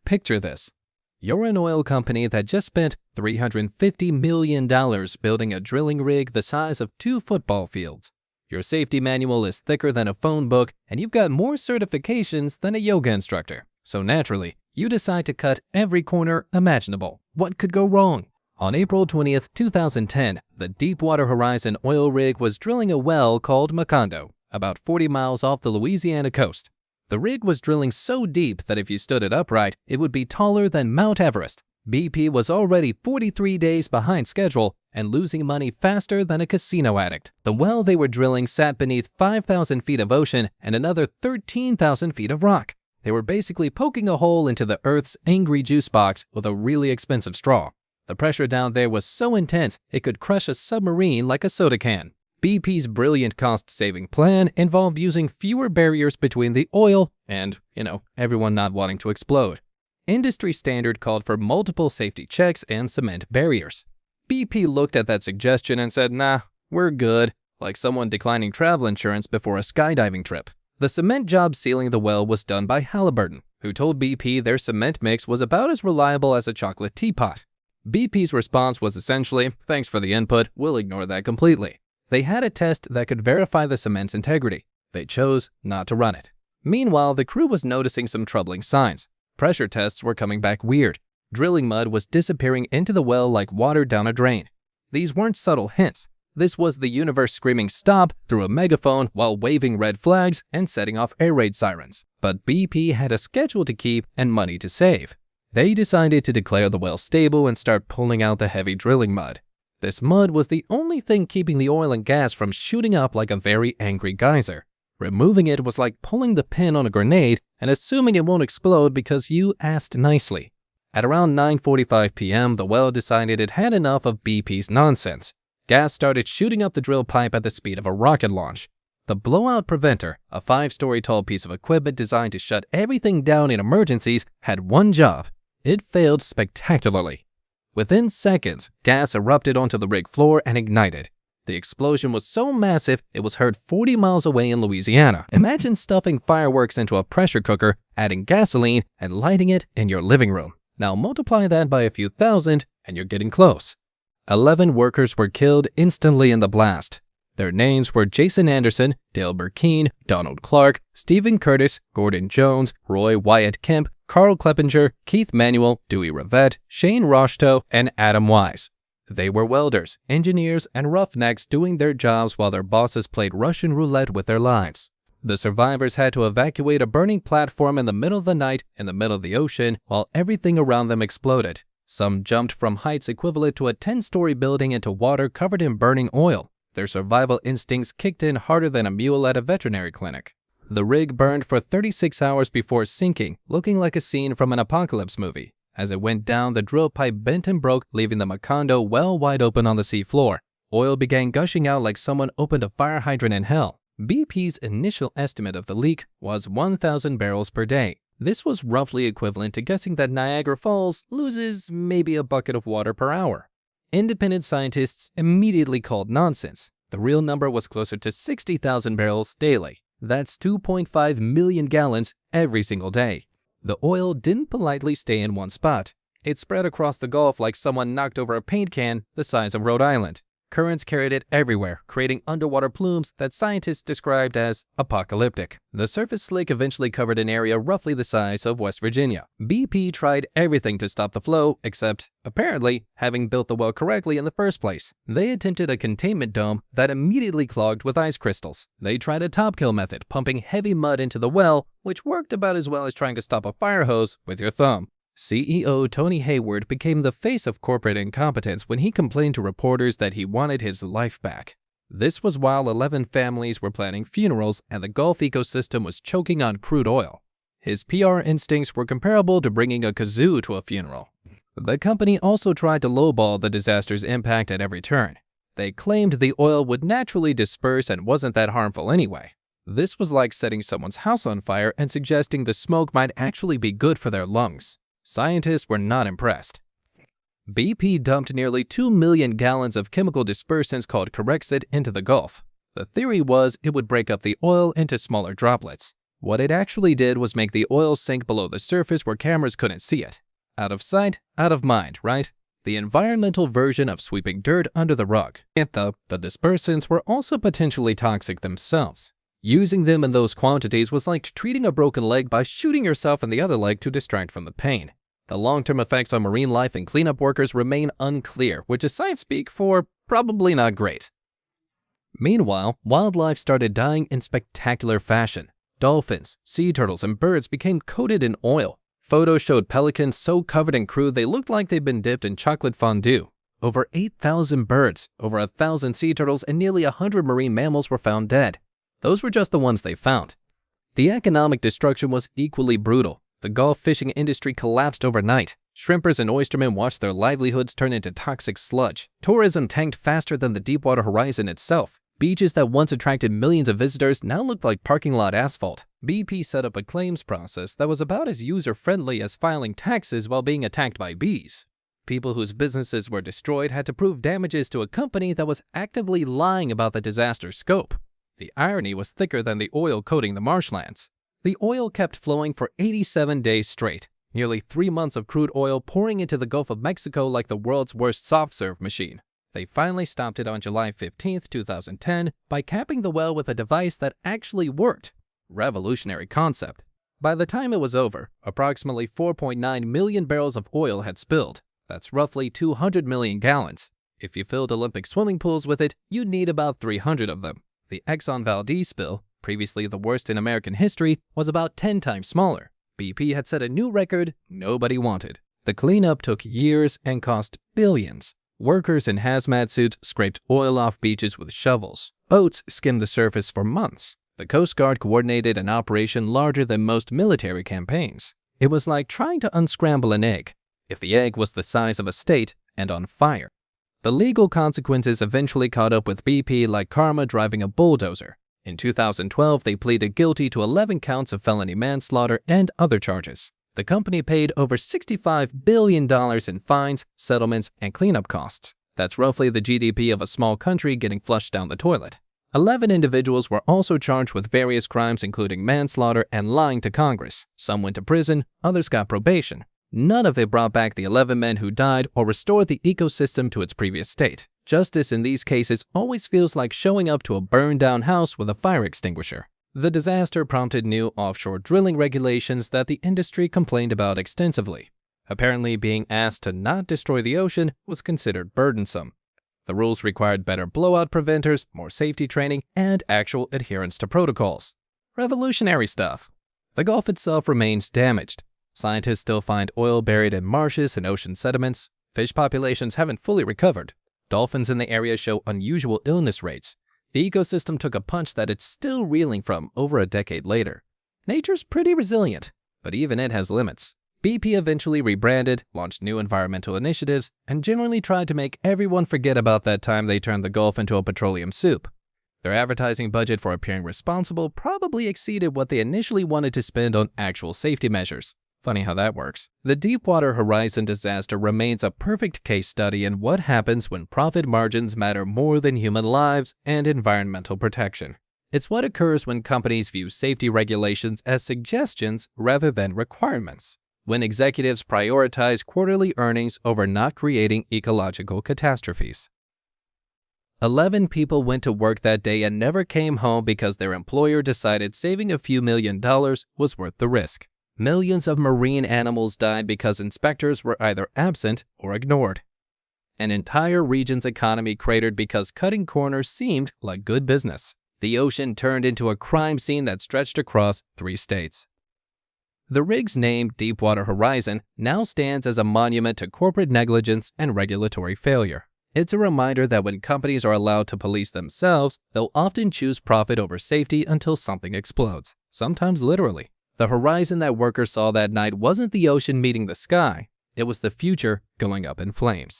Picture this. You're an oil company that just spent $350 million building a drilling rig the size of 2 football fields. Your safety manual is thicker than a phone book, and you've got more certifications than a yoga instructor. So naturally, you decide to cut every corner imaginable. What could go wrong? On April 20th, 2010, the Deepwater Horizon oil rig was drilling a well called Macondo, about 40 miles off the Louisiana coast. The rig was drilling so deep that if you stood it upright, it would be taller than Mount Everest. BP was already 43 days behind schedule and losing money faster than a casino addict. The well they were drilling sat beneath 5,000 feet of ocean and another 13,000 feet of rock. They were basically poking a hole into the Earth's angry juice box with a really expensive straw. The pressure down there was so intense it could crush a submarine like a soda can. BP's brilliant cost-saving plan involved using fewer barriers between the oil and, everyone not wanting to explode. Industry standard called for multiple safety checks and cement barriers. BP looked at that suggestion and said, nah, we're good, like someone declining travel insurance before a skydiving trip. The cement job sealing the well was done by Halliburton, who told BP their cement mix was about as reliable as a chocolate teapot. BP's response was essentially, thanks for the input, we'll ignore that completely. They had a test that could verify the cement's integrity. They chose not to run it. Meanwhile, the crew was noticing some troubling signs. Pressure tests were coming back weird. Drilling mud was disappearing into the well like water down a drain. These weren't subtle hints. This was the universe screaming stop through a megaphone while waving red flags and setting off air raid sirens. But BP had a schedule to keep and money to save. They decided to declare the well stable and start pulling out the heavy drilling mud. This mud was the only thing keeping the oil and gas from shooting up like a very angry geyser. Removing it was like pulling the pin on a grenade and assuming it won't explode because you asked nicely. At around 9:45 p.m., the well decided it had enough of BP's nonsense. Gas started shooting up the drill pipe at the speed of a rocket launch. The blowout preventer, a 5-story tall piece of equipment designed to shut everything down in emergencies, had one job. It failed spectacularly. Within seconds, gas erupted onto the rig floor and ignited. The explosion was so massive, it was heard 40 miles away in Louisiana. Imagine stuffing fireworks into a pressure cooker, adding gasoline, and lighting it in your living room. Now multiply that by a few thousand, and you're getting close. 11 workers were killed instantly in the blast. Their names were Jason Anderson, Dale Burkeen, Donald Clark, Stephen Curtis, Gordon Jones, Roy Wyatt Kemp, Carl Kleppinger, Keith Manuel, Dewey Rivette, Shane Rochto, and Adam Wise. They were welders, engineers, and roughnecks doing their jobs while their bosses played Russian roulette with their lives. The survivors had to evacuate a burning platform in the middle of the night in the middle of the ocean while everything around them exploded. Some jumped from heights equivalent to a 10-story building into water covered in burning oil. Their survival instincts kicked in harder than a mule at a veterinary clinic. The rig burned for 36 hours before sinking, looking like a scene from an apocalypse movie. As it went down, the drill pipe bent and broke, leaving the Macondo well wide open on the sea floor. Oil began gushing out like someone opened a fire hydrant in hell. BP's initial estimate of the leak was 1,000 barrels per day. This was roughly equivalent to guessing that Niagara Falls loses maybe a bucket of water per hour. Independent scientists immediately called nonsense. The real number was closer to 60,000 barrels daily. That's 2.5 million gallons every single day. The oil didn't politely stay in one spot. It spread across the Gulf like someone knocked over a paint can the size of Rhode Island. Currents carried it everywhere, creating underwater plumes that scientists described as apocalyptic. The surface slick eventually covered an area roughly the size of West Virginia. BP tried everything to stop the flow, except, apparently, having built the well correctly in the first place. They attempted a containment dome that immediately clogged with ice crystals. They tried a top kill method, pumping heavy mud into the well, which worked about as well as trying to stop a fire hose with your thumb. CEO Tony Hayward became the face of corporate incompetence when he complained to reporters that he wanted his life back. This was while 11 families were planning funerals and the Gulf ecosystem was choking on crude oil. His PR instincts were comparable to bringing a kazoo to a funeral. The company also tried to lowball the disaster's impact at every turn. They claimed the oil would naturally disperse and wasn't that harmful anyway. This was like setting someone's house on fire and suggesting the smoke might actually be good for their lungs. Scientists were not impressed. BP dumped nearly 2 million gallons of chemical dispersants called Corexit into the Gulf. The theory was it would break up the oil into smaller droplets. What it actually did was make the oil sink below the surface where cameras couldn't see it. Out of sight, out of mind, right? The environmental version of sweeping dirt under the rug. Yet though, the dispersants were also potentially toxic themselves. Using them in those quantities was like treating a broken leg by shooting yourself in the other leg to distract from the pain. The long-term effects on marine life and cleanup workers remain unclear, which is science speak for probably not great. Meanwhile, wildlife started dying in spectacular fashion. Dolphins, sea turtles, and birds became coated in oil. Photos showed pelicans so covered in crude they looked like they'd been dipped in chocolate fondue. Over 8,000 birds, over 1,000 sea turtles, and nearly 100 marine mammals were found dead. Those were just the ones they found. The economic destruction was equally brutal. The Gulf fishing industry collapsed overnight. Shrimpers and oystermen watched their livelihoods turn into toxic sludge. Tourism tanked faster than the Deepwater horizon itself. Beaches that once attracted millions of visitors now looked like parking lot asphalt. BP set up a claims process that was about as user-friendly as filing taxes while being attacked by bees. People whose businesses were destroyed had to prove damages to a company that was actively lying about the disaster's scope. The irony was thicker than the oil coating the marshlands. The oil kept flowing for 87 days straight, nearly 3 months of crude oil pouring into the Gulf of Mexico like the world's worst soft-serve machine. They finally stopped it on July 15, 2010, by capping the well with a device that actually worked. Revolutionary concept. By the time it was over, approximately 4.9 million barrels of oil had spilled. That's roughly 200 million gallons. If you filled Olympic swimming pools with it, you'd need about 300 of them. The Exxon Valdez spill, previously the worst in American history, was about 10 times smaller. BP had set a new record nobody wanted. The cleanup took years and cost billions. Workers in hazmat suits scraped oil off beaches with shovels. Boats skimmed the surface for months. The Coast Guard coordinated an operation larger than most military campaigns. It was like trying to unscramble an egg, if the egg was the size of a state and on fire. The legal consequences eventually caught up with BP like karma driving a bulldozer. In 2012, they pleaded guilty to 11 counts of felony manslaughter and other charges. The company paid over $65 billion in fines, settlements, and cleanup costs. That's roughly the GDP of a small country getting flushed down the toilet. 11 individuals were also charged with various crimes including manslaughter and lying to Congress. Some went to prison, others got probation. None of it brought back the 11 men who died or restored the ecosystem to its previous state. Justice in these cases always feels like showing up to a burned-down house with a fire extinguisher. The disaster prompted new offshore drilling regulations that the industry complained about extensively. Apparently, being asked to not destroy the ocean was considered burdensome. The rules required better blowout preventers, more safety training, and actual adherence to protocols. Revolutionary stuff. The Gulf itself remains damaged. Scientists still find oil buried in marshes and ocean sediments. Fish populations haven't fully recovered. Dolphins in the area show unusual illness rates. The ecosystem took a punch that it's still reeling from over a decade later. Nature's pretty resilient, but even it has limits. BP eventually rebranded, launched new environmental initiatives, and generally tried to make everyone forget about that time they turned the Gulf into a petroleum soup. Their advertising budget for appearing responsible probably exceeded what they initially wanted to spend on actual safety measures. Funny how that works. The Deepwater Horizon disaster remains a perfect case study in what happens when profit margins matter more than human lives and environmental protection. It's what occurs when companies view safety regulations as suggestions rather than requirements. When executives prioritize quarterly earnings over not creating ecological catastrophes. 11 people went to work that day and never came home because their employer decided saving a few $1 million was worth the risk. Millions of marine animals died because inspectors were either absent or ignored. An entire region's economy cratered because cutting corners seemed like good business. The ocean turned into a crime scene that stretched across 3 states. The rig's name, Deepwater Horizon, now stands as a monument to corporate negligence and regulatory failure. It's a reminder that when companies are allowed to police themselves, they'll often choose profit over safety until something explodes, sometimes literally. The horizon that workers saw that night wasn't the ocean meeting the sky, it was the future going up in flames.